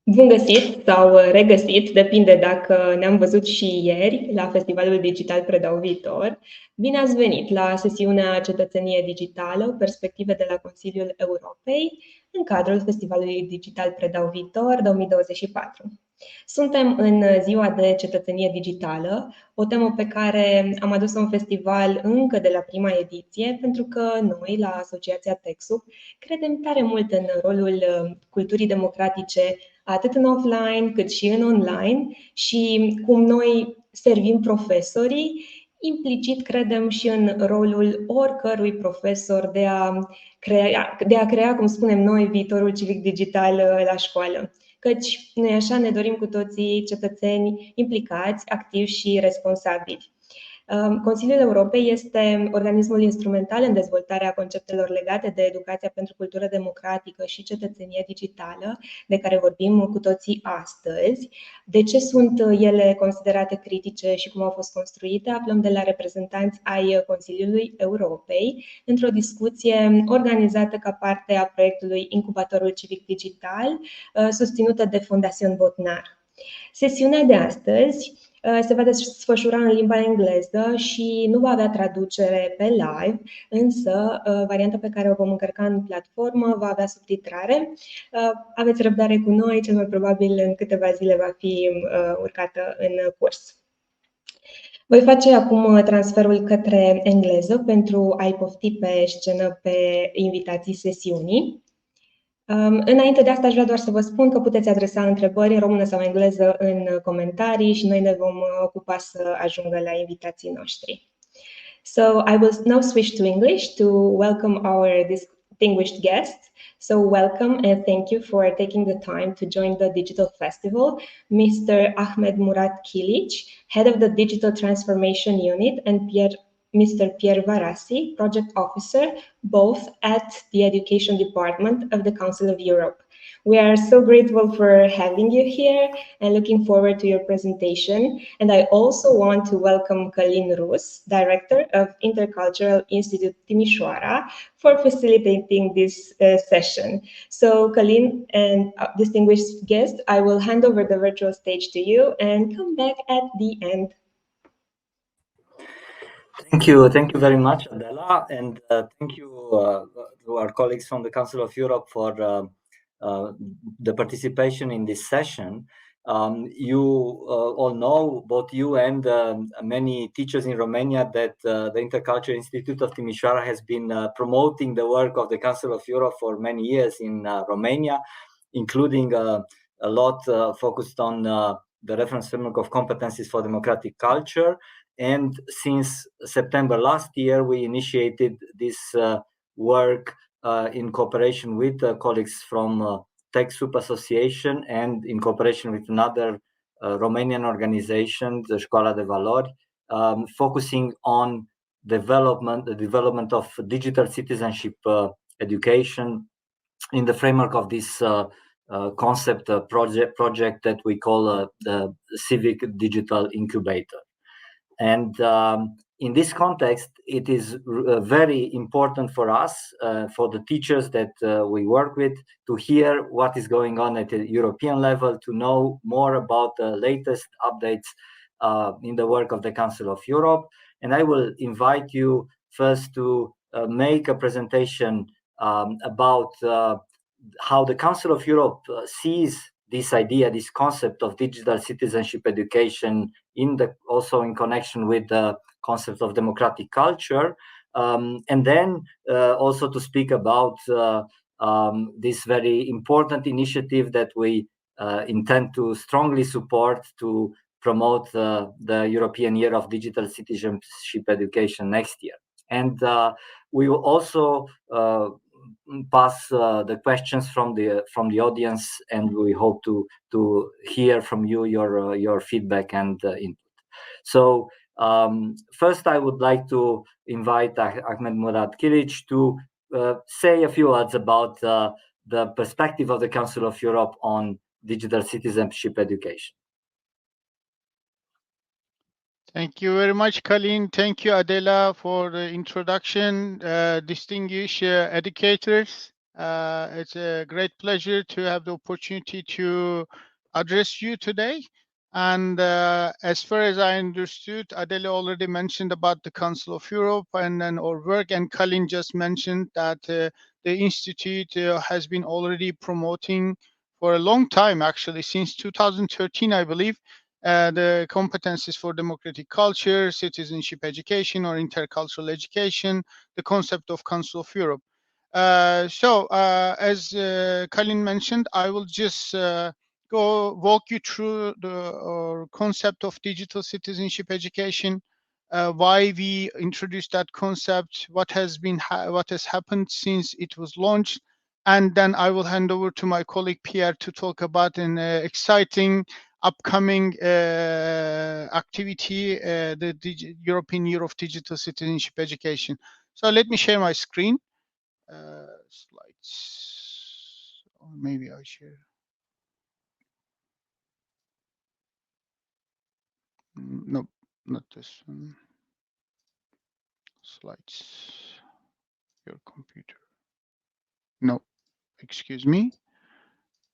Bun găsit sau regăsit, depinde dacă ne-am văzut și ieri la Festivalul Digital Predau Viitor. Bine ați venit la sesiunea Cetățenie Digitală, perspective de la Consiliul Europei, în cadrul Festivalului Digital Predau Viitor 2024. Suntem în ziua de cetățenie digitală, o temă pe care am adus-o în festival încă de la prima ediție, pentru că noi, la Asociația TechSoup, credem tare mult în rolul culturii democratice, atât în offline cât și în online, și cum noi servim profesorii, implicit credem și în rolul oricărui profesor de a crea, cum spunem noi, viitorul civic digital la școală. Căci noi așa ne dorim cu toții cetățeni implicați, activi și responsabili. Consiliul Europei este organismul instrumental în dezvoltarea conceptelor legate de educația pentru cultură democratică și cetățenie digitală, de care vorbim cu toții astăzi. De ce sunt ele considerate critice și cum au fost construite, aflăm de la reprezentanți ai Consiliului Europei într-o discuție organizată ca parte a proiectului Incubatorul Civic Digital, susținută de Fundación Botnar. Sesiunea de astăzi se va desfășura în limba engleză și nu va avea traducere pe live, însă varianta pe care o vom încărca în platformă va avea subtitrare. Aveți răbdare cu noi, cel mai probabil în câteva zile va fi urcată în curs. Voi face acum transferul către engleză pentru a-i pofti pe scenă pe invitații sesiunii. Înainte de asta aș vrea doar să vă spun că puteți adresa întrebări în română sau engleză în comentarii și noi ne vom ocupa să ajungă la invitații noștri. So I will now switch to English to welcome our distinguished guests. So welcome and thank you for taking the time to join the Digital Festival, Mr. Ahmed Murat Kilic, Head of the Digital Transformation Unit, and Mr. Pierre Varasi, Project Officer, both at the Education Department of the Council of Europe. We are so grateful for having you here and looking forward to your presentation. And I also want to welcome Călin Rus, Director of Intercultural Institute Timișoara, for facilitating this session. So Călin and distinguished guests, I will hand over the virtual stage to you and come back at the end. Thank you very much, Adela, and thank you to our colleagues from the Council of Europe for the participation in this session. You all know, both you and many teachers in Romania, that the Intercultural Institute of Timișoara has been promoting the work of the Council of Europe for many years in Romania, including a lot focused on the reference framework of competencies for democratic culture. And since September last year, we initiated this work in cooperation with colleagues from TechSoup Association and in cooperation with another Romanian organization, the Școala de Valori, focusing on the development of digital citizenship education in the framework of this concept project that we call the Civic Digital Incubator. And in this context, it is very important for us, for the teachers that we work with, to hear what is going on at the European level, to know more about the latest updates in the work of the Council of Europe. And I will invite you first to make a presentation about how the Council of Europe sees this idea, this concept of digital citizenship education, also in connection with the concept of democratic culture, and then also to speak about this very important initiative that we intend to strongly support to promote the European Year of Digital Citizenship Education next year. And we will also pass the questions from the audience, and we hope to hear from you your feedback and input. So first, I would like to invite Ahmed Murat Kilic to say a few words about the perspective of the Council of Europe on digital citizenship education. Thank you very much, Călin. Thank you, Adela, for the introduction. Distinguished educators It's a great pleasure to have the opportunity to address you today. And as far as I understood, Adele already mentioned about the Council of Europe and then our work, and Colin just mentioned that the Institute has been already promoting for a long time, actually, since 2013, I believe, the competencies for democratic culture, citizenship education, or intercultural education, the concept of Council of Europe. As Colin mentioned, I will just walk you through the concept of digital citizenship education, why we introduced that concept, what has happened since it was launched, and then I will hand over to my colleague Pierre to talk about an exciting upcoming activity, the European Year of Digital Citizenship Education. So let me share my screen. Slides, or maybe I share. No, not this one. Slides. Your computer. No, excuse me.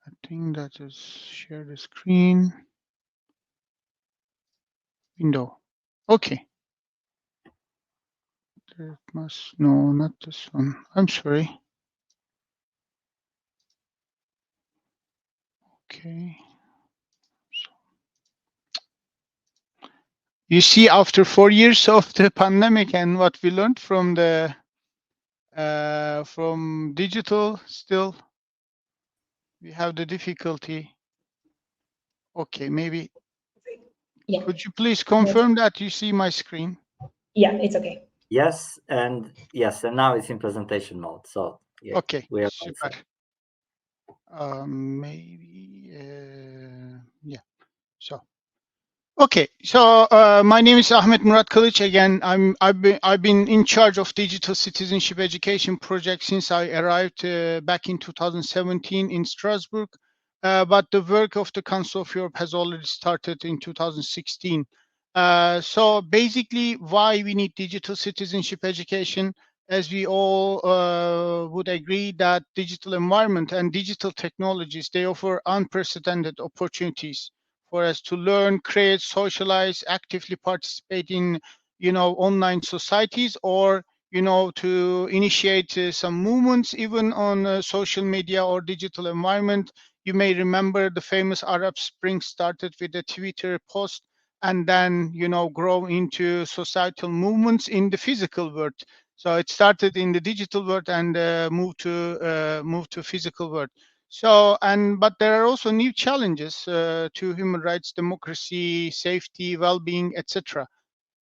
I think that is share the screen. Window. Okay. There must, no, not this one. I'm sorry. Okay. So, you see, after 4 years of the pandemic and what we learned from the from digital, still we have the difficulty. Okay, maybe. Yeah. Could you please confirm that you see my screen? Yeah, it's okay. Yes, and now it's in presentation mode. So yeah, Okay, we are super. Maybe, yeah. So, okay. So my name is Ahmet Murat Kılıç. Again, I've been in charge of digital citizenship education project since I arrived back in 2017 in Strasbourg. But the work of the Council of Europe has already started in 2016. So basically, why we need digital citizenship education? As we all would agree that digital environment and digital technologies, they offer unprecedented opportunities for us to learn, create, socialize, actively participate in, online societies, or, to initiate some movements, even on social media or digital environment. You may remember the famous Arab Spring started with a Twitter post and then, grow into societal movements in the physical world. So it started in the digital world and moved to physical world. So, but there are also new challenges to human rights, democracy, safety, well-being, etc.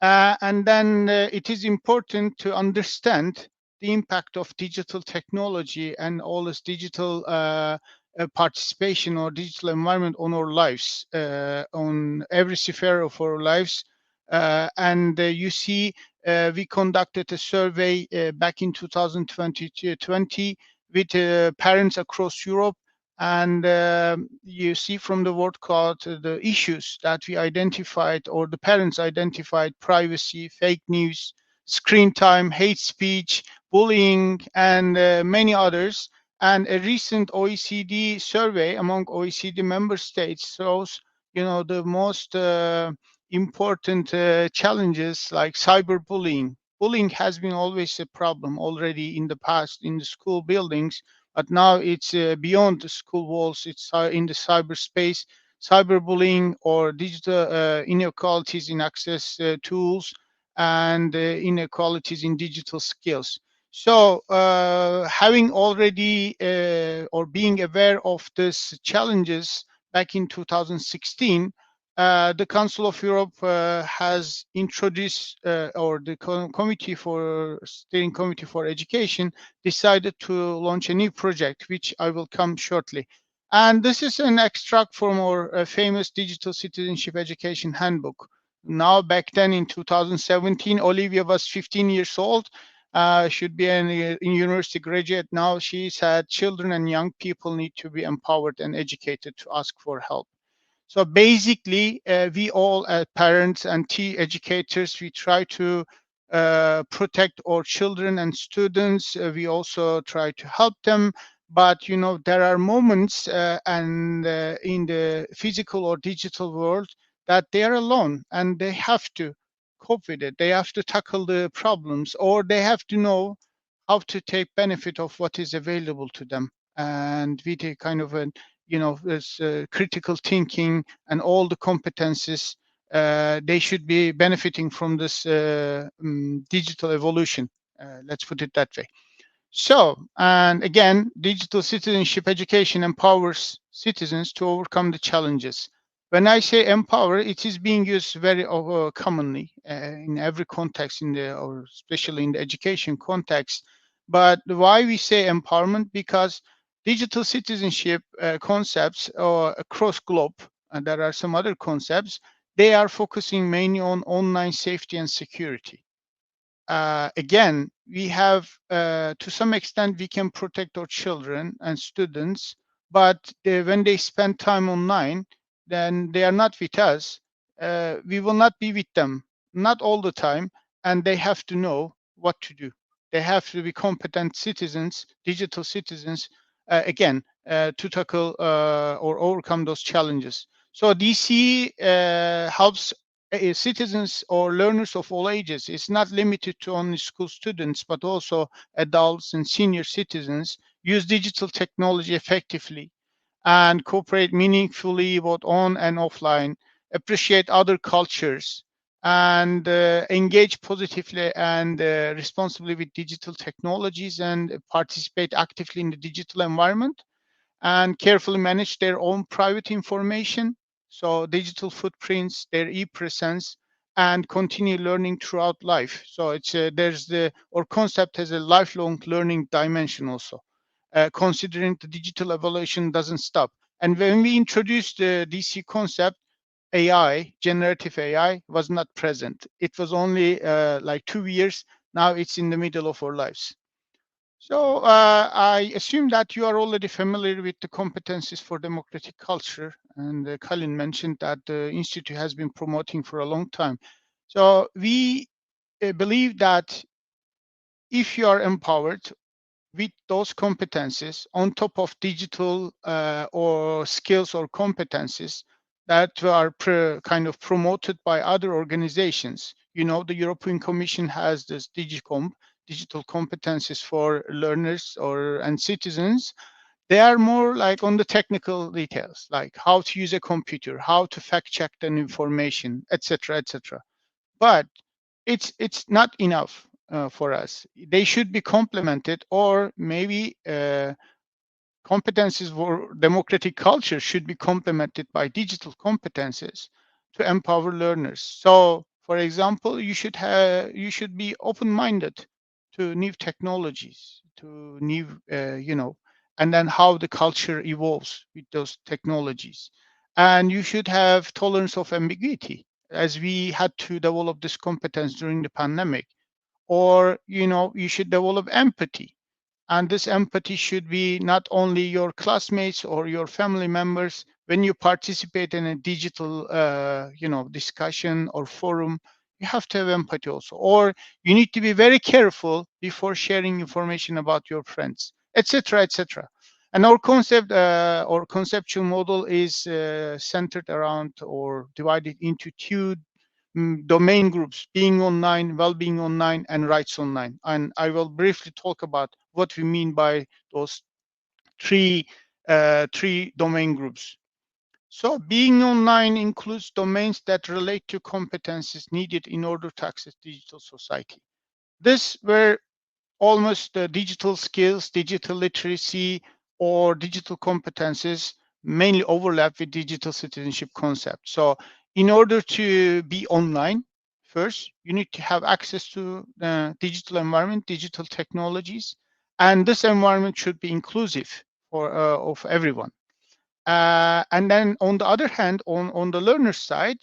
And then it is important to understand the impact of digital technology and all this digital participation or digital environment on our lives, on every sphere of our lives. And you see, we conducted a survey back in 2020 with parents across Europe. And you see from the word cloud the issues that we identified, or the parents identified: privacy, fake news, screen time, hate speech, bullying, and many others. And a recent OECD survey among OECD member states shows, the most important challenges like cyberbullying. Bullying has been always a problem already in the past in the school buildings, but now it's beyond the school walls. It's in the cyberspace, cyberbullying, or digital inequalities in access tools, and inequalities in digital skills. So having already or being aware of these challenges back in 2016, the Council of Europe has introduced, or the Steering Committee for Education decided to launch a new project, which I will come shortly. And this is an extract from our famous Digital Citizenship Education Handbook. Now, back then in 2017, Olivia was 15 years old, should be a university graduate. Now she said children and young people need to be empowered and educated to ask for help. So basically, we all, parents and educators, we try to protect our children and students. We also try to help them. But there are moments and in the physical or digital world that they are alone and they have to cope with it. They have to tackle the problems, or they have to know how to take benefit of what is available to them. And with a kind of this critical thinking and all the competencies, they should be benefiting from this digital evolution. Let's put it that way. So, and again, digital citizenship education empowers citizens to overcome the challenges. When I say empower, it is being used very commonly in every context, or especially in the education context. But why we say empowerment? Because digital citizenship concepts across globe, and there are some other concepts, they are focusing mainly on online safety and security. Again, we have, to some extent, we can protect our children and students, but when they spend time online, then they are not with us. We will not be with them, not all the time, and they have to know what to do. They have to be competent citizens, digital citizens, again, to tackle or overcome those challenges. So DC helps citizens or learners of all ages. It's not limited to only school students, but also adults and senior citizens use digital technology effectively and cooperate meaningfully both on and offline, appreciate other cultures, and engage positively and responsibly with digital technologies, and participate actively in the digital environment, and carefully manage their own private information, so digital footprints, their e-presence, and continue learning throughout life. So it's our concept has a lifelong learning dimension also, considering the digital evolution doesn't stop. And when we introduced the DC concept, AI, generative AI, was not present. It was only like 2 years. Now it's in the middle of our lives. So I assume that you are already familiar with the competencies for democratic culture, and Colin mentioned that the Institute has been promoting for a long time. So we believe that if you are empowered with those competencies on top of digital or skills or competencies that are kind of promoted by other organizations. The European Commission has this digital competencies for learners and citizens. They are more like on the technical details, like how to use a computer, how to fact check the information, etc., etc. But it's not enough for us. They should be complemented, or maybe competencies for democratic culture should be complemented by digital competencies to empower learners. So, for example, you should be open-minded to new technologies, to new, and then how the culture evolves with those technologies. And you should have tolerance of ambiguity, as we had to develop this competence during the pandemic. Or, you should develop empathy, and this empathy should be not only your classmates or your family members. When you participate in a digital discussion or forum, you have to have empathy also. Or you need to be very careful before sharing information about your friends, etc., etc. And our concept or conceptual model is centered around or divided into two domain groups: being online, well-being online, and rights online. And I will briefly talk about what we mean by those three domain groups. So being online includes domains that relate to competencies needed in order to access digital society. This where almost the digital skills, digital literacy, or digital competencies mainly overlap with digital citizenship concept. So in order to be online, first, you need to have access to the digital environment, digital technologies, and this environment should be inclusive of everyone. And then on the other hand, on the learner side,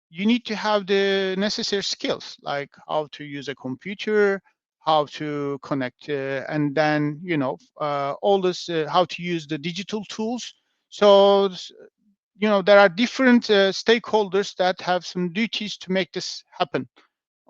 you need to have the necessary skills, like how to use a computer, how to connect, and then, all this, how to use the digital tools. So, there are different stakeholders that have some duties to make this happen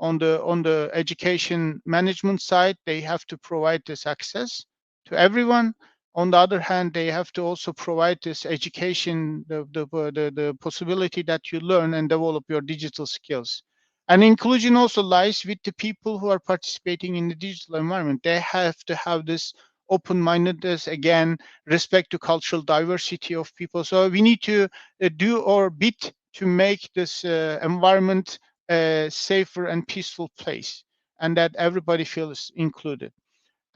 on the education management side, they have to provide this access to everyone. On the other hand, they have to also provide this education, the possibility that you learn and develop your digital skills. And inclusion also lies with the people who are participating in the digital environment. They have to have this open-mindedness, again, respect to cultural diversity of people. So we need to do our bit to make this environment a safer and peaceful place, and that everybody feels included.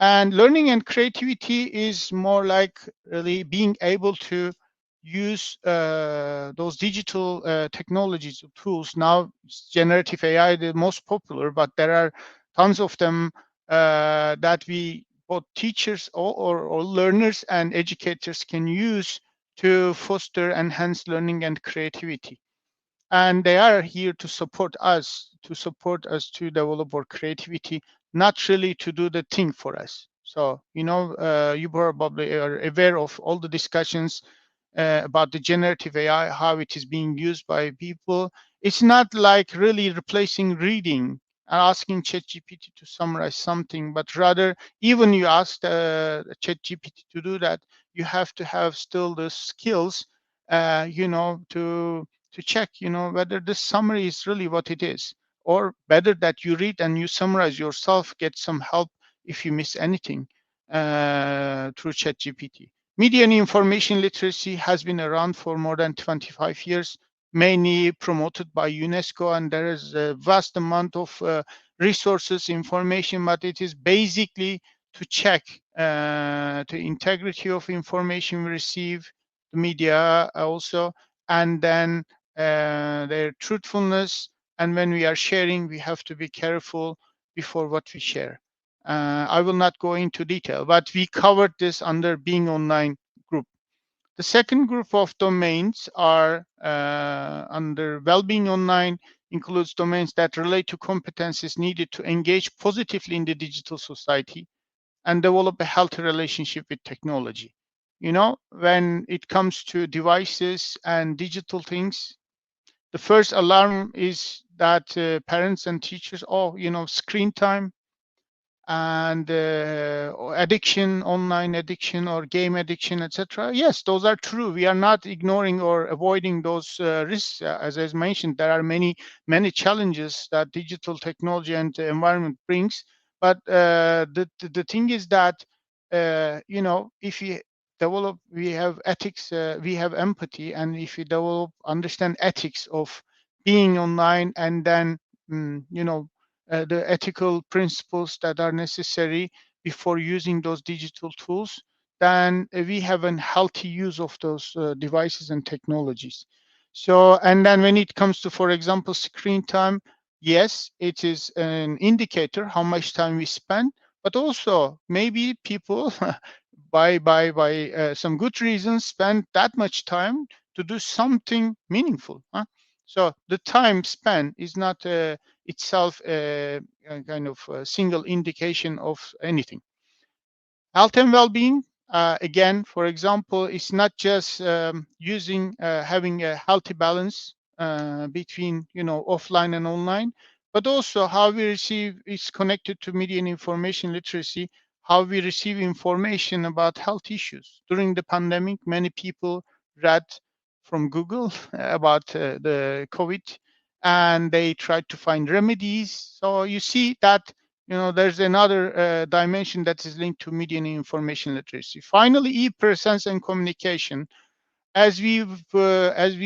And learning and creativity is more like really being able to use those digital technologies, tools. Now, generative AI, the most popular, but there are tons of them that we, both teachers or learners and educators, can use to foster enhanced learning and creativity. And they are here to support us to develop our creativity, not really to do the thing for us. So, you probably are aware of all the discussions about the generative AI, how it is being used by people. It's not like really replacing reading and asking ChatGPT to summarize something, but rather, even you ask ChatGPT to do that, you have to have still the skills, to check, whether this summary is really what it is, or better that you read and you summarize yourself, get some help if you miss anything through ChatGPT. Media and information literacy has been around for more than 25 years, mainly promoted by UNESCO, and there is a vast amount of resources, information, but it is basically to check the integrity of information we receive, the media also, and then their truthfulness. And when we are sharing, we have to be careful before what we share. I will not go into detail, but we covered this under Being Online group. The second group of domains are under Wellbeing Online, includes domains that relate to competencies needed to engage positively in the digital society and develop a healthy relationship with technology. When it comes to devices and digital things, the first alarm is that parents and teachers, screen time and addiction, online addiction or game addiction, etc. Yes, those are true. We are not ignoring or avoiding those risks. As I mentioned, there are many challenges that digital technology and the environment brings. But the thing is that if we develop, we have ethics, we have empathy, and if we develop, understand ethics of being online, and then the ethical principles that are necessary before using those digital tools, then we have a healthy use of those devices and technologies. So, and then when it comes to, for example, screen time, yes, it is an indicator how much time we spend, but also maybe people by some good reasons spend that much time to do something meaningful. So the time spent is not itself a kind of a single indication of anything. Health and well-being, again, for example, it's not just having a healthy balance between offline and online, but also how we receive is connected to media and information literacy, how we receive information about health issues. During the pandemic, many people read from Google about the COVID, and they tried to find remedies. So you see that there's another dimension that is linked to media and information literacy. Finally, e-presence and communication. As we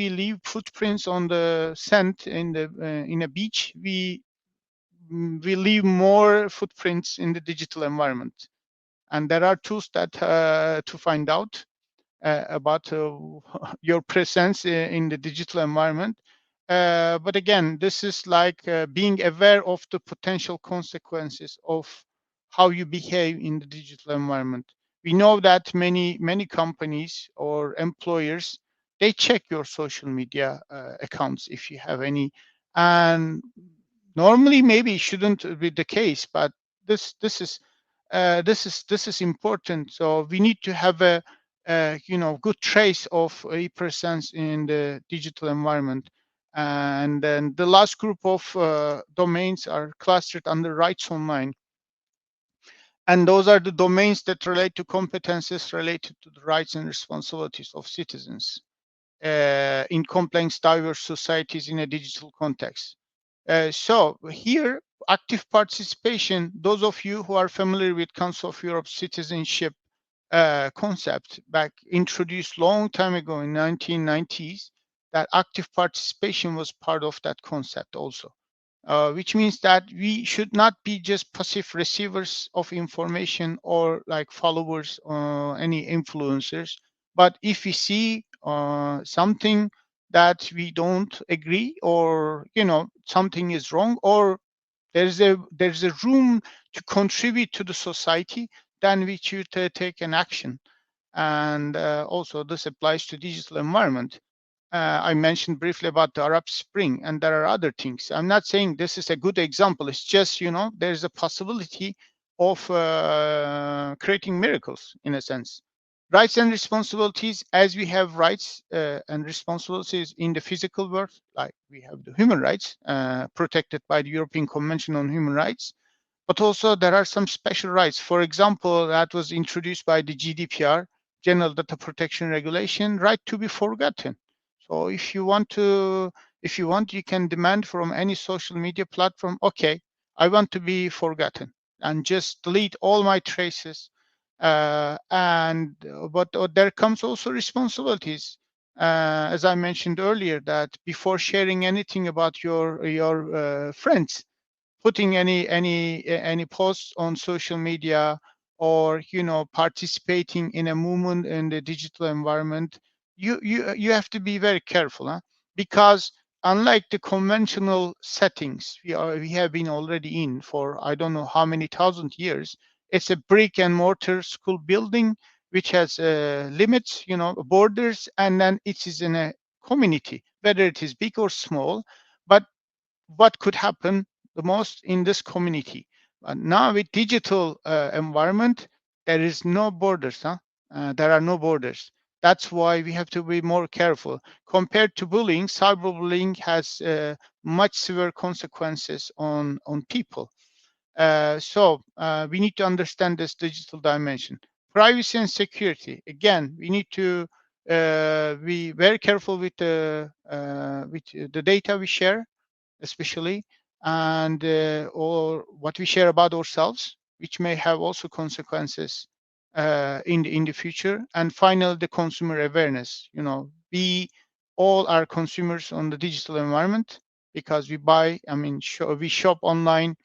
leave footprints on the sand in a beach, we leave more footprints in the digital environment. And there are tools that to find out about your presence in the digital environment. But again, this is like being aware of the potential consequences of how you behave in the digital environment. We know that many companies or employers, they check your social media accounts if you have any, and normally maybe it shouldn't be the case, but this is important. So we need to have a good trace of e-presence in the digital environment. And then the last group of domains are clustered under rights online. And those are the domains that relate to competences related to the rights and responsibilities of citizens in complex, diverse societies in a digital context. So here, active participation, those of you who are familiar with Council of Europe citizenship concept introduced long time ago in 1990s, that active participation was part of that concept also. Which means that we should not be just passive receivers of information or like followers or any influencers. But if we see something that we don't agree, or something is wrong, or there's a room to contribute to the society, then we should take an action. And also this applies to digital environment. I mentioned briefly about the Arab Spring, and there are other things. I'm not saying this is a good example. It's just, there's a possibility of creating miracles in a sense. Rights and responsibilities, as we have rights and responsibilities in the physical world, like we have the human rights protected by the European Convention on Human Rights, but also there are some special rights. For example, that was introduced by the GDPR, General Data Protection Regulation, right to be forgotten. So if you want, you can demand from any social media platform, okay, I want to be forgotten and just delete all my traces. But there comes also responsibilities. As I mentioned earlier, that before sharing anything about your friends, putting any posts on social media, or participating in a movement in the digital environment, you have to be very careful, because unlike the conventional settings we have been already in for I don't know how many thousand years, it's a brick and mortar school building which has limits, borders, and then it is in a community, whether it is big or small. But what could happen the most in this community? Now with digital environment, there is no borders. There are no borders. That's why we have to be more careful. Compared to bullying, cyberbullying has much severe consequences on people. So we need to understand this digital dimension. Privacy and security. Again, we need to be very careful with the data we share, especially, and or what we share about ourselves, which may have also consequences in the future. And finally, the consumer awareness. We all are consumers on the digital environment because we buy. We shop online,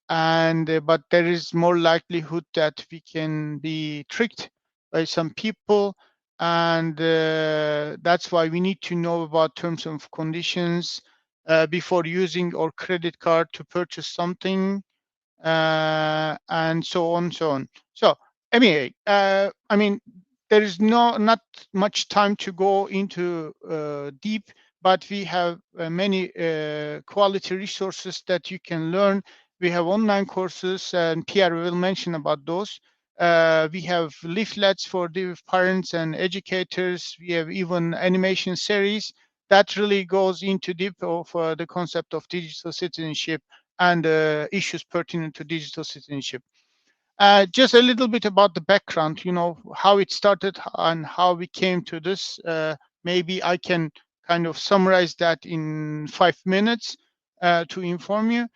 and but there is more likelihood that we can be tricked by some people. And that's why we need to know about terms and conditions before using our credit card to purchase something, and so on, so on. So anyway, there is not much time to go into deep, but we have many quality resources that you can learn. We have online courses, and Pierre will mention about those. We have leaflets for the parents and educators. We have even animation series that really goes into deep of the concept of digital citizenship and issues pertinent to digital citizenship. Just a little bit about the background, how it started and how we came to this. Maybe I can kind of summarize that in 5 minutes to inform you.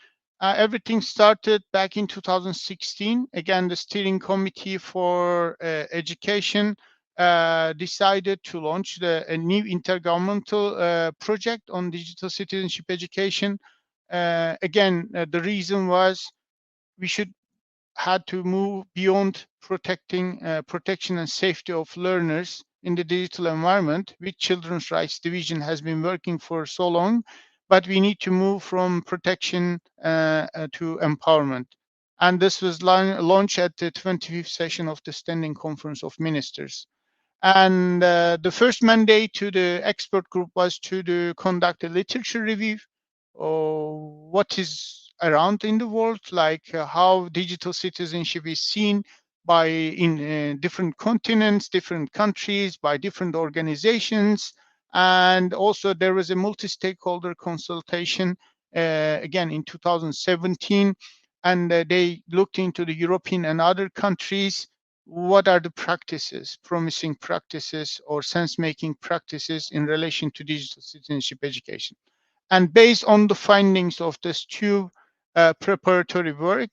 Everything started back in 2016. Again, the steering committee for education decided to launch a new intergovernmental project on digital citizenship education. Again, the reason was we had to move beyond protection and safety of learners in the digital environment, which Children's Rights Division has been working for so long. But we need to move from protection to empowerment. And this was launched at the 25th session of the Standing Conference of Ministers. And the first mandate to the expert group was to conduct a literature review of what is around in the world, like how digital citizenship is seen in different continents, different countries, by different organizations, And also there was a multi-stakeholder consultation again in 2017, and they looked into the European and other countries. What are the practices, promising practices or sense-making practices in relation to digital citizenship education? And based on the findings of this two preparatory work,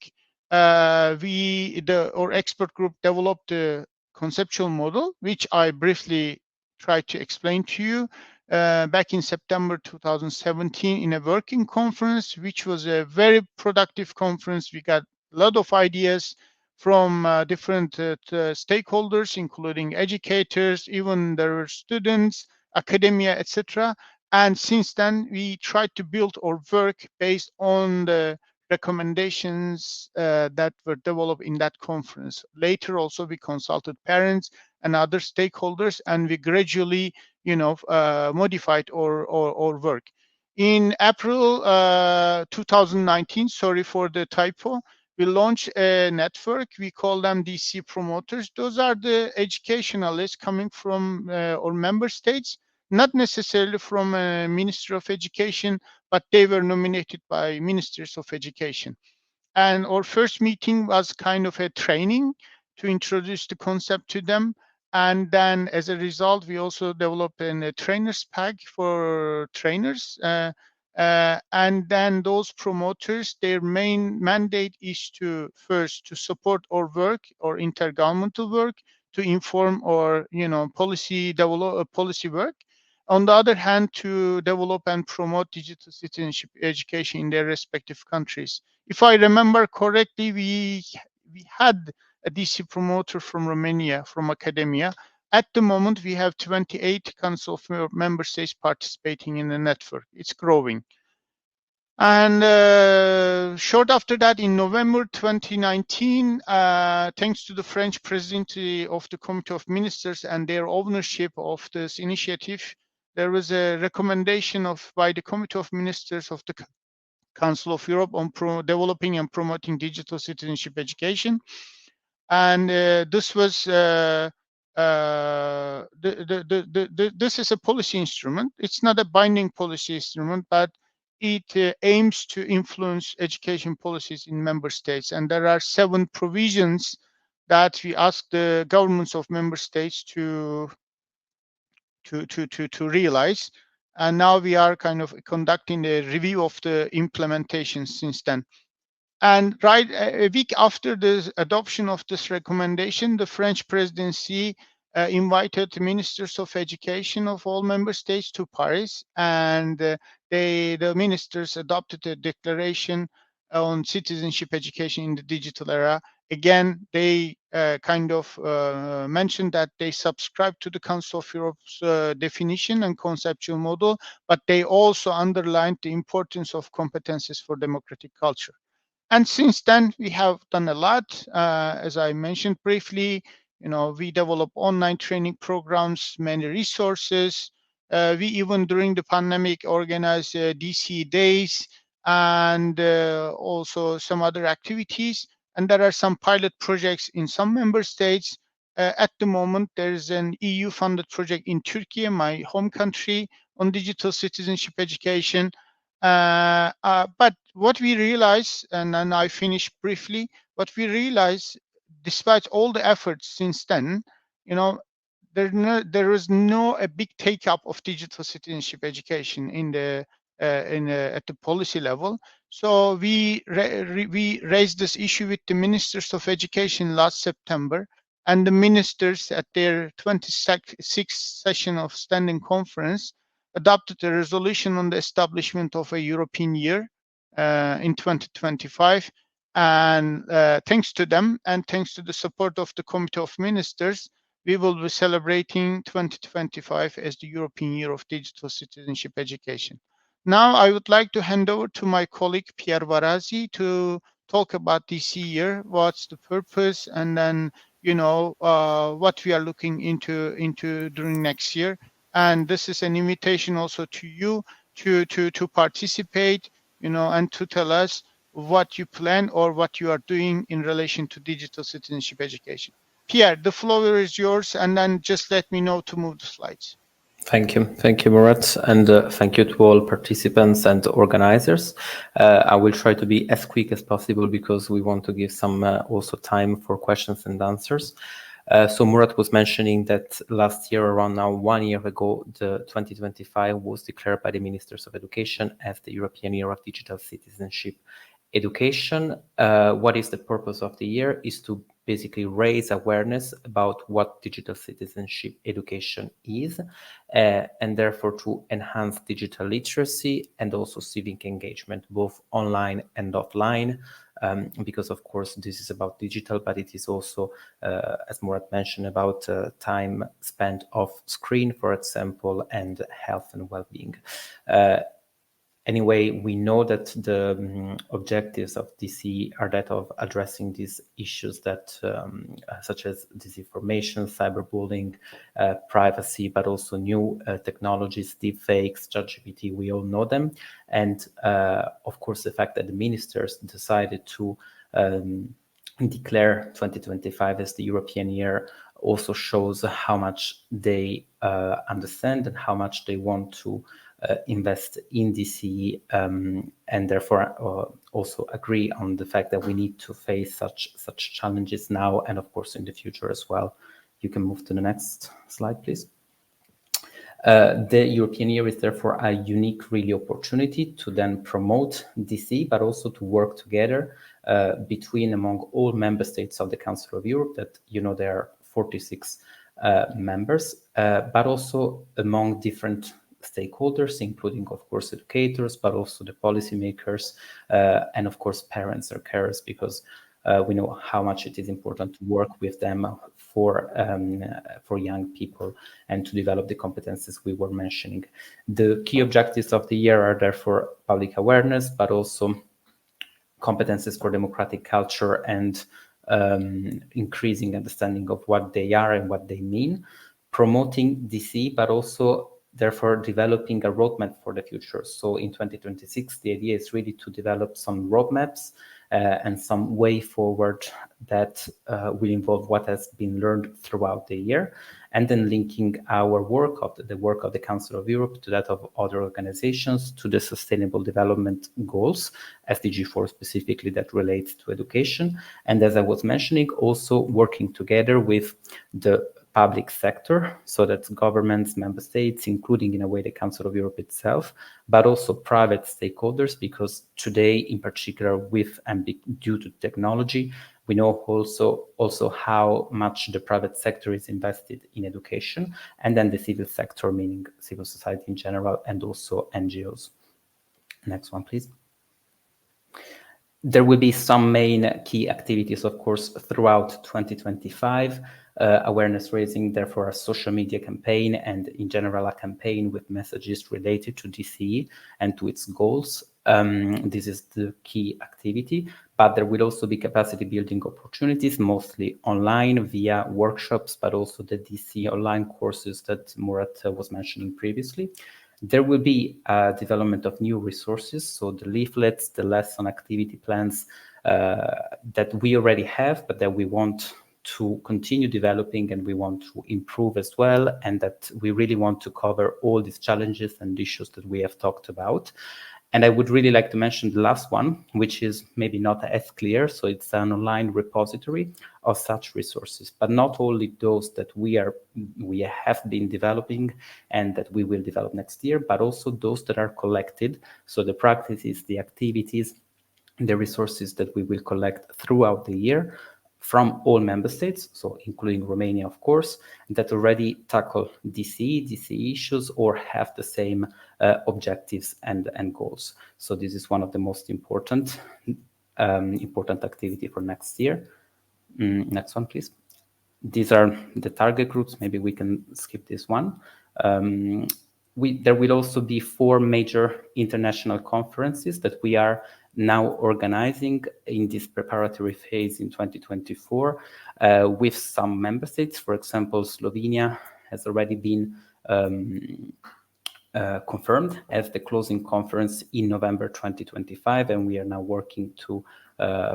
our expert group developed a conceptual model, which I briefly tried to explain to you back in September 2017 in a working conference, which was a very productive conference. We got a lot of ideas from different stakeholders, including educators, even there were students, academia, etc. And since then, we tried to build our work based on the recommendations that were developed in that conference. Later, also, we consulted parents and other stakeholders, and we gradually, modified our work. In April 2019, sorry for the typo, we launched a network. We call them DC promoters. Those are the educationalists coming from our member states, not necessarily from a Ministry of Education, but they were nominated by ministers of education. And our first meeting was kind of a training to introduce the concept to them. And then as a result, we also developed a trainer's pack for trainers. And then those promoters, their main mandate is to first to support our work or intergovernmental work, to inform our policy work. On the other hand, to develop and promote digital citizenship education in their respective countries. If I remember correctly, we had a DC promoter from Romania, from academia. At the moment, we have 28 Council of Member States participating in the network. It's growing. And short after that, in November 2019, thanks to the French presidency of the Committee of Ministers and their ownership of this initiative, there was a recommendation by the Committee of Ministers of the Council of Europe on developing and promoting digital citizenship education. And this was this is a policy instrument. It's not a binding policy instrument, but it aims to influence education policies in member states. And there are 7 provisions that we ask the governments of member states to realize. And now we are kind of conducting a review of the implementation since then. And right a week after the adoption of this recommendation, the French presidency invited ministers of education of all member states to Paris, and the ministers adopted a declaration on citizenship education in the digital era. Again, they mentioned that they subscribe to the Council of Europe's definition and conceptual model, but they also underlined the importance of competences for democratic culture. And since then, we have done a lot. As I mentioned briefly, we develop online training programs, many resources. We even during the pandemic organized DC days and also some other activities. And there are some pilot projects in some member states. At the moment, there is an EU-funded project in Turkey, my home country, on digital citizenship education. But what we realize, and then I finish briefly, what we realize, despite all the efforts since then, there is no a big take-up of digital citizenship education at the policy level. So we raised this issue with the ministers of education last September, and the ministers at their 26th session of standing conference adopted a resolution on the establishment of a European year in 2025. And thanks to them and thanks to the support of the Committee of Ministers, we will be celebrating 2025 as the European Year of Digital Citizenship Education. Now I would like to hand over to my colleague Pierre Varazzi to talk about this year, what's the purpose, and then what we are looking into during next year. And this is an invitation also to you to participate, and to tell us what you plan or what you are doing in relation to digital citizenship education. Pierre, the floor is yours, and then just let me know to move the slides. Thank you, Murat, and thank you to all participants and organizers. I will try to be as quick as possible because we want to give some also time for questions and answers. So Murat was mentioning that last year, around now 1 year ago, the 2025 was declared by the Ministers of Education as the European Year of Digital Citizenship Education. What is the purpose of the year is to basically raise awareness about what digital citizenship education is, and therefore to enhance digital literacy and also civic engagement, both online and offline, because of course this is about digital, but it is also, as Murat mentioned, about time spent off screen, for example, and health and well-being. Anyway, we know that the objectives of DCE are that of addressing these issues that, such as disinformation, cyberbullying, privacy, but also new technologies, deepfakes, ChatGPT, we all know them. And of course, the fact that the ministers decided to declare 2025 as the European year also shows how much they understand and how much they want to invest in DCE, and therefore also agree on the fact that we need to face such challenges now and of course in the future as well. You can move to the next slide, please. The European year is therefore a unique really opportunity to then promote DCE, but also to work together between among all member states of the Council of Europe, that there are 46 members, but also among different stakeholders, including of course educators, but also the policymakers, and of course parents or carers, because we know how much it is important to work with them for young people and to develop the competences we were mentioning. The key objectives of the year are therefore public awareness, but also competences for democratic culture and increasing understanding of what they are and what they mean, promoting DC, but also therefore developing a roadmap for the future. So in 2026, the idea is really to develop some roadmaps and some way forward that will involve what has been learned throughout the year, and then linking our work of the work of the Council of Europe to that of other organizations, to the Sustainable Development Goals, SDG 4 specifically, that relates to education. And as I was mentioning, also working together with the public sector, so that's governments, member states, including in a way the Council of Europe itself, but also private stakeholders, because today in particular with and due to technology, we know also how much the private sector is invested in education, and then the civil sector, meaning civil society in general, and also NGOs. Next one, please. There will be some main key activities, of course, throughout 2025. Awareness raising, therefore a social media campaign, and in general a campaign with messages related to DCE and to its goals. This is the key activity, but there will also be capacity building opportunities, mostly online via workshops, but also the DCE online courses that Murat was mentioning previously. There will be a development of new resources, so the leaflets, the lesson activity plans that we already have, but that we want to continue developing and we want to improve as well, and that we really want to cover all these challenges and issues that we have talked about. And I would really like to mention the last one, which is maybe not as clear. So it's an online repository of such resources, but not only those that we have been developing and that we will develop next year, but also those that are collected. So the practices, the activities, the resources that we will collect throughout the year from all member states, so including Romania, of course, that already tackle DCE issues or have the same objectives and goals. So this is one of the most important activity for next year. Next one, please. These are the target groups. Maybe we can skip this one. There will also be 4 major international conferences that we are now organizing in this preparatory phase in 2024 with some member states. For example, Slovenia has already been confirmed as the closing conference in November 2025, and we are now working to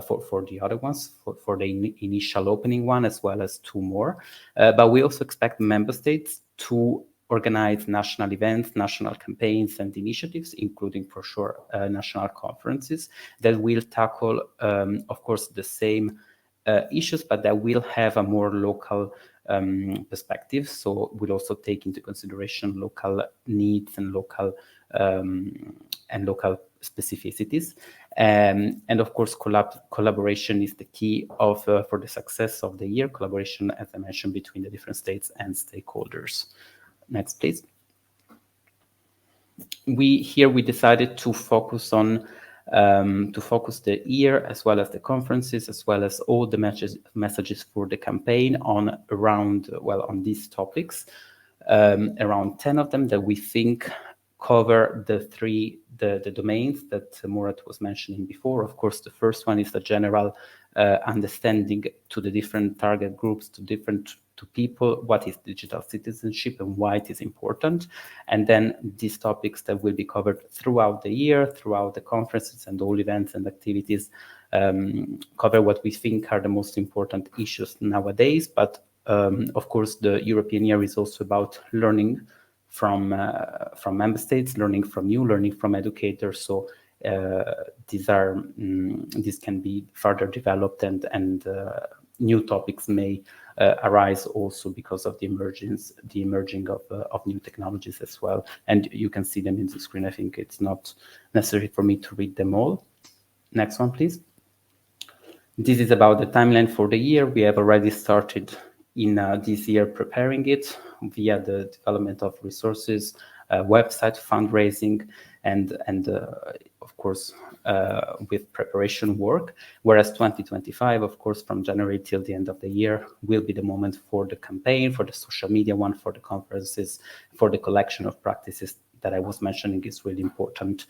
for the other ones, for the initial opening one, as well as 2 more. But we also expect member states to organize national events, national campaigns and initiatives, including for sure national conferences that will tackle, of course, the same issues, but that will have a more local perspective. So we'll also take into consideration local needs and local specificities. And of course, collaboration is the key of for the success of the year. Collaboration, as I mentioned, between the different states and stakeholders. Next, please. We decided to focus on the year as well as the conferences, as well as all the messages for the campaign on these topics, around 10 of them that we think cover the domains that Murat was mentioning before. Of course, the first one is the general understanding to the different target groups, to people, what is digital citizenship and why it is important. And then these topics that will be covered throughout the year, throughout the conferences and all events and activities, cover what we think are the most important issues nowadays. But of course, the European year is also about learning from member states, learning from you, learning from educators. So these can be further developed, and new topics may arise also because of the emerging of new technologies as well. And you can see them in the screen. I think it's not necessary for me to read them all. Next one, please. This is about the timeline for the year. We have already started in this year preparing it via the development of resources, website, fundraising, and of course with preparation work. Whereas 2025, of course, from January till the end of the year will be the moment for the campaign, for the social media one, for the conferences, for the collection of practices that I was mentioning is really important.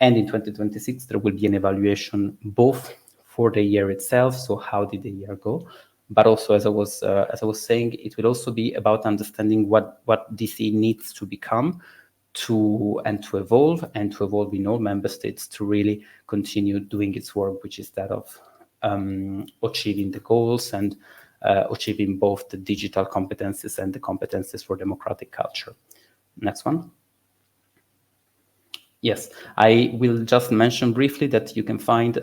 And in 2026, there will be an evaluation both for the year itself, so how did the year go, but also, as I was saying, it will also be about understanding what DCE needs to become to evolve in all member states to really continue doing its work, which is that of achieving the goals and achieving both the digital competences and the competences for democratic culture. Next one. Yes, I will just mention briefly that you can find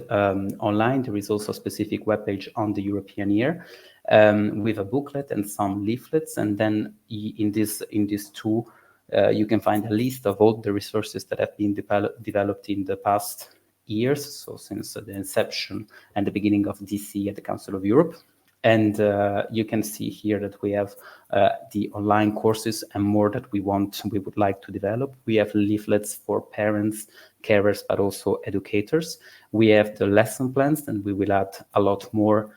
online, there is also a specific webpage on the European year with a booklet and some leaflets. And then in this too, you can find a list of all the resources that have been developed in the past years, so since the inception and the beginning of DCE at the Council of Europe. And you can see here that we have the online courses and more that we would like to develop. We have leaflets for parents, carers, but also educators. We have the lesson plans, and we will add a lot more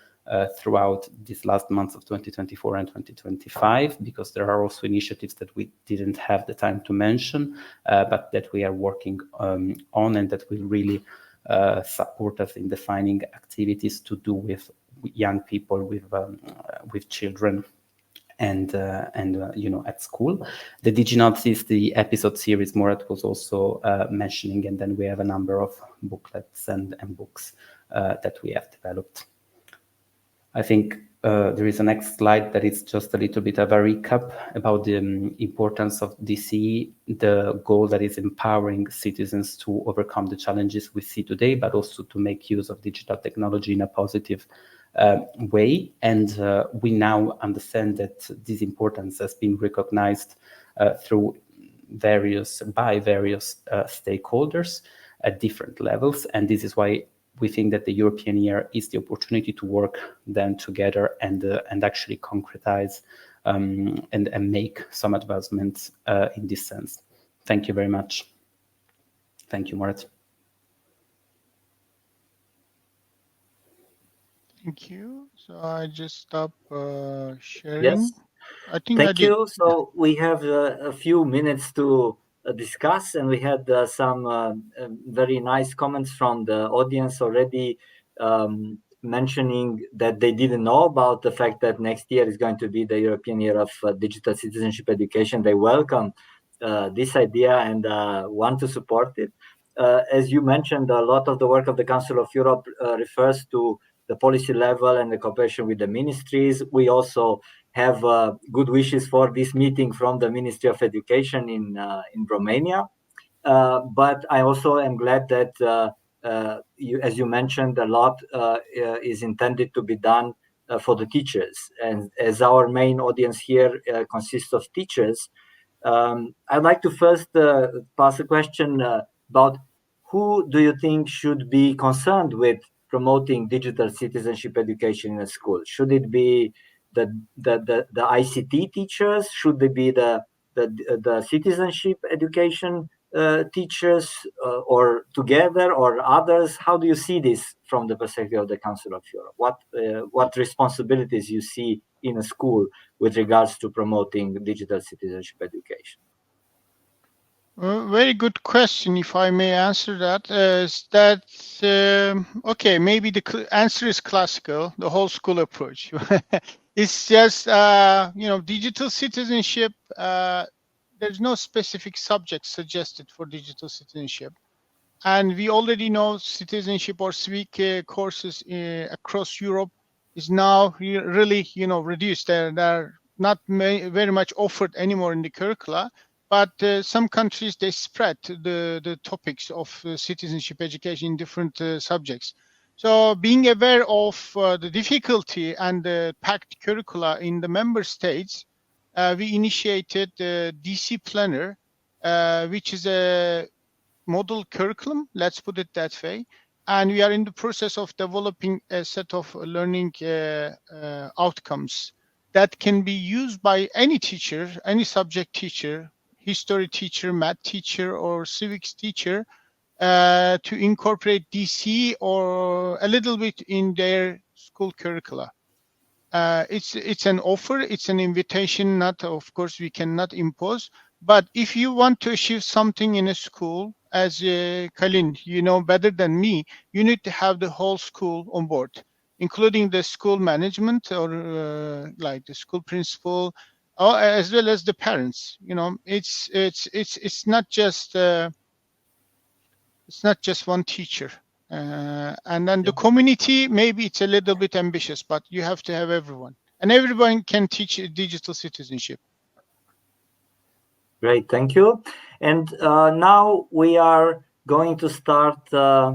throughout these last months of 2024 and 2025, because there are also initiatives that we didn't have the time to mention, but that we are working on and that will really support us in defining activities to do with young people, with children, and at school. The DigiNotes is the episode series Murat was also mentioning, and then we have a number of booklets and books that we have developed. I think there is a next slide that is just a little bit of a recap about the importance of DCE, the goal that is empowering citizens to overcome the challenges we see today, but also to make use of digital technology in a positive way. And we now understand that this importance has been recognized by various stakeholders at different levels. And this is why we think that the European year is the opportunity to work then together and actually concretize and make some advancements in this sense. Thank you very much. Thank you, Murat. Thank you. So I just stop sharing. Yes. I think Thank you. So we have a few minutes to discuss, and we had some very nice comments from the audience already, mentioning that they didn't know about the fact that next year is going to be the European Year of Digital Citizenship Education. They welcome this idea and want to support it. As you mentioned, a lot of the work of the Council of Europe refers to the policy level and the cooperation with the ministries. We also have good wishes for this meeting from the Ministry of Education in Romania. But I also am glad that, as you mentioned, a lot is intended to be done for the teachers. And as our main audience here consists of teachers, I'd like to first pass a question about who do you think should be concerned with promoting digital citizenship education in a school? Should it be the ICT teachers? Should they be the citizenship education teachers, or together, or others? How do you see this from the perspective of the Council of Europe? What responsibilities you see in a school with regards to promoting digital citizenship education? Very good question. If I may answer that, okay? Maybe the answer is classical, the whole school approach. It's just digital citizenship. There's no specific subject suggested for digital citizenship, and we already know citizenship or civic courses across Europe is now really reduced. They're not very much offered anymore in the curricula. But some countries, they spread the topics of citizenship education in different subjects. So being aware of the difficulty and the packed curricula in the member states, we initiated the DC Planner, which is a model curriculum, let's put it that way. And we are in the process of developing a set of learning outcomes that can be used by any teacher, any subject teacher, history teacher, math teacher, or civics teacher, to incorporate DC or a little bit in their school curricula. It's an offer, it's an invitation. Not, of course, we cannot impose. But if you want to achieve something in a school, as Kalin, you know better than me, you need to have the whole school on board, including the school management or like the school principal, as well as the parents. It's not just one teacher, and then the community. Maybe it's a little bit ambitious, but you have to have everyone, and everyone can teach digital citizenship. Great, thank you. And now we are going to start a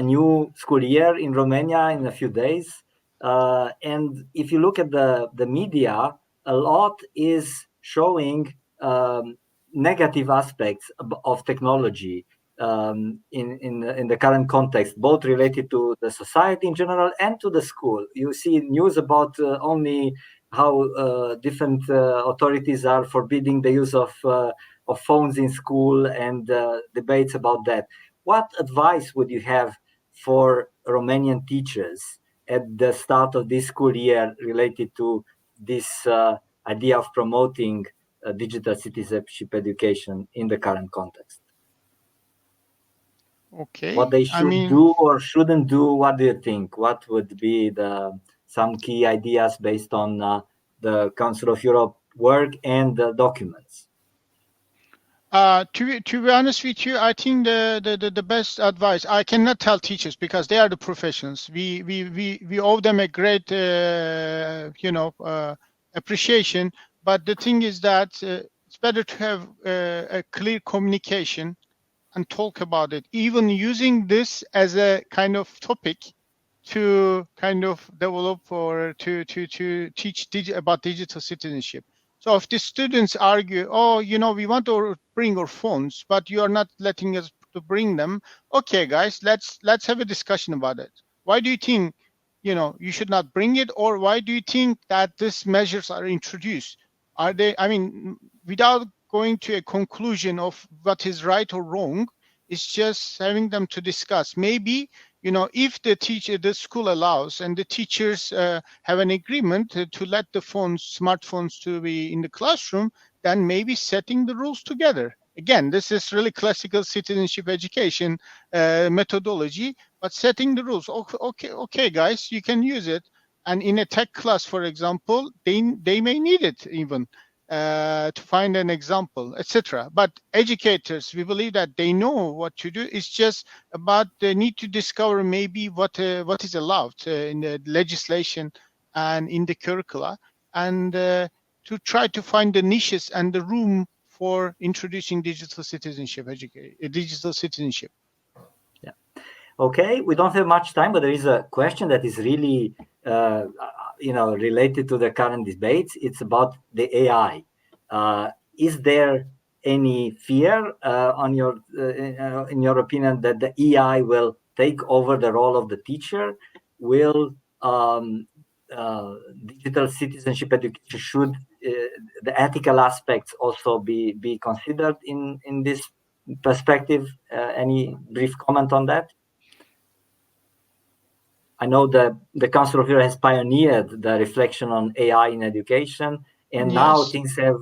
new school year in Romania in a few days. And if you look at the media, a lot is showing negative aspects of technology in the current context, both related to the society in general and to the school. You see news about only how different authorities are forbidding the use of phones in school, and debates about that. What advice would you have for Romanian teachers at the start of this school year related to this idea of promoting digital citizenship education in the current context? Okay. What they should do or shouldn't do? What do you think? What would be some key ideas based on the Council of Europe work and the documents? To be honest with you, I think the best advice, I cannot tell teachers because they are the professionals. We owe them a great appreciation. But the thing is that it's better to have a clear communication and talk about it, even using this as a kind of topic to kind of develop or to teach about digital citizenship. So if the students argue, we want to bring our phones, but you are not letting us to bring them. Okay, guys, let's have a discussion about it. Why do you think, you should not bring it? Or why do you think that these measures are introduced? Are they, without going to a conclusion of what is right or wrong, it's just having them to discuss. Maybe, if the school allows and the teachers have an agreement to let the smartphones to be in the classroom, then maybe setting the rules together. Again, this is really classical citizenship education methodology, but setting the rules. Okay, guys, you can use it. And in a tech class, for example, they may need it even to find an example, etc. But educators, we believe that they know what to do. It's just about the need to discover maybe what is allowed in the legislation and in the curricula. and to try to find the niches and the room for introducing digital citizenship digital citizenship. Yeah. Okay, we don't have much time, but there is a question that is really related to the current debates. It's about the AI. Is there any fear in your opinion that the AI will take over the role of the teacher? Will digital citizenship education, should the ethical aspects also be considered in this perspective? Any brief comment on that? I know that the Council of Europe has pioneered the reflection on AI in education, and now things have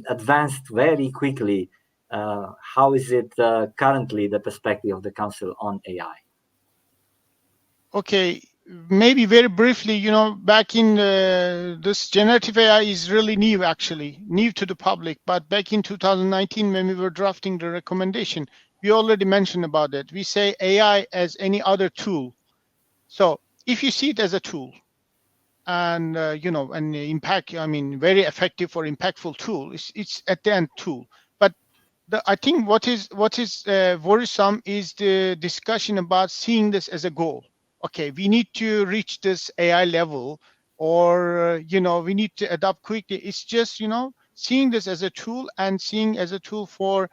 advanced very quickly. How is it currently the perspective of the Council on AI? Okay, maybe very briefly, back in this generative AI is really new, actually, new to the public. But back in 2019, when we were drafting the recommendation, we already mentioned about it. We say AI as any other tool. So if you see it as a tool, and and impact, very effective or impactful tool, it's at the end tool. But I think what is worrisome is the discussion about seeing this as a goal. Okay, we need to reach this AI level, or we need to adapt quickly. It's just seeing this as a tool and seeing as a tool for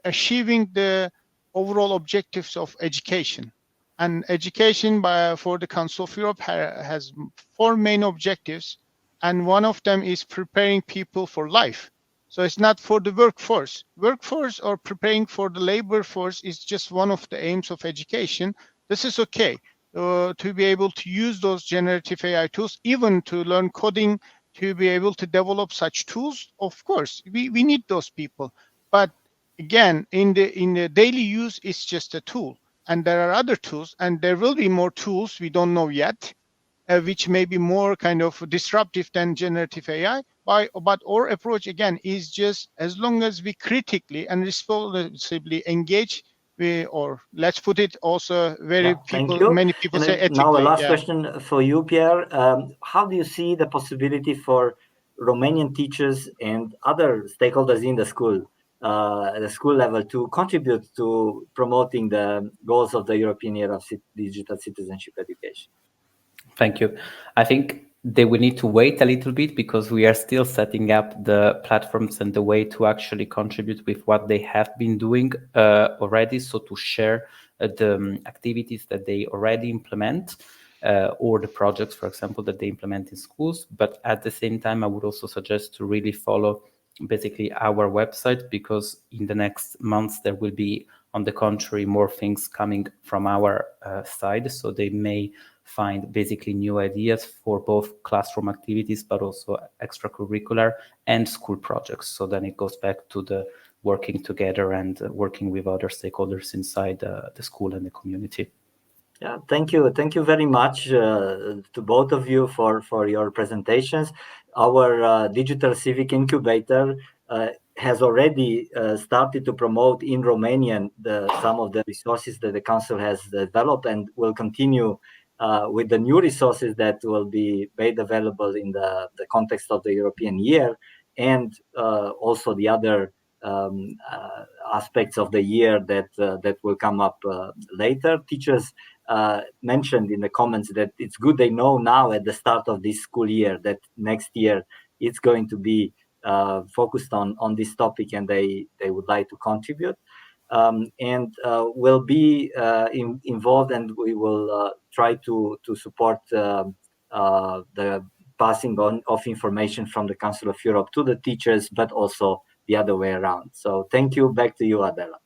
achieving the overall objectives of education. And education for the Council of Europe has 4 main objectives, and one of them is preparing people for life. So it's not for the workforce. Workforce or preparing for the labor force is just one of the aims of education. This is okay to be able to use those generative AI tools, even to learn coding, to be able to develop such tools. Of course, we need those people. But again, in the daily use, it's just a tool. And there are other tools, and there will be more tools we don't know yet, which may be more kind of disruptive than generative AI. But our approach, again, is just as long as we critically and responsibly engage, or let's put it also many people say ethically. Now a last question for you, Pierre. How do you see the possibility for Romanian teachers and other stakeholders in the school level to contribute to promoting the goals of the European Year of Digital Citizenship Education? Thank you. I think they will need to wait a little bit, because we are still setting up the platforms and the way to actually contribute with what they have been doing already. So to share the activities that they already implement, or the projects, for example, that they implement in schools. But at the same time, I would also suggest to really follow basically our website, because in the next months there will be, on the contrary, more things coming from our side. So they may find basically new ideas for both classroom activities, but also extracurricular and school projects. So then it goes back to the working together and working with other stakeholders inside the school and the community. Yeah, thank you very much to both of you for your presentations. Our digital civic incubator has already started to promote in Romanian some of the resources that the Council has developed, and will continue with the new resources that will be made available in the context of the European year, and also the other aspects of the year that will come up later. Teachers mentioned in the comments that it's good they know now at the start of this school year that next year it's going to be focused on this topic, and they would like to contribute. And will be involved, and we will try to support the passing on of information from the Council of Europe to the teachers, but also the other way around. So thank you. Back to you, Adela.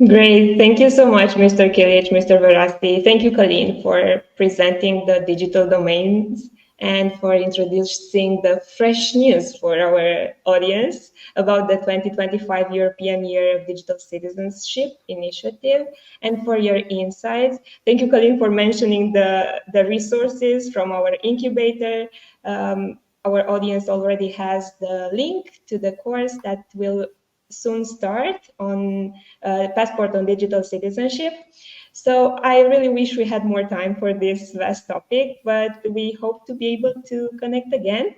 Great. Thank you so much, Mr. Kilic, Mr. Verasti. Thank you, Colleen, for presenting the digital domains and for introducing the fresh news for our audience about the 2025 European Year of Digital Citizenship initiative, and for your insights. Thank you, Colleen, for mentioning the resources from our incubator. Our audience already has the link to the course that will soon start on Passport on Digital Citizenship. So I really wish we had more time for this vast topic, but we hope to be able to connect again.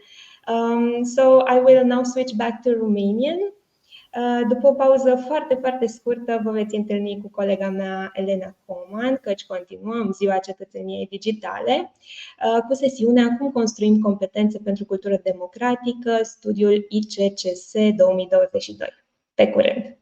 So I will now switch back to Romanian. După o pauză foarte, foarte scurtă, vă veți întâlni cu colega mea, Elena Coman, căci continuăm Ziua Cetățeniei Digitale cu sesiunea Cum construim competențe pentru cultură democratică, studiul ICCS 2022. Pe curând!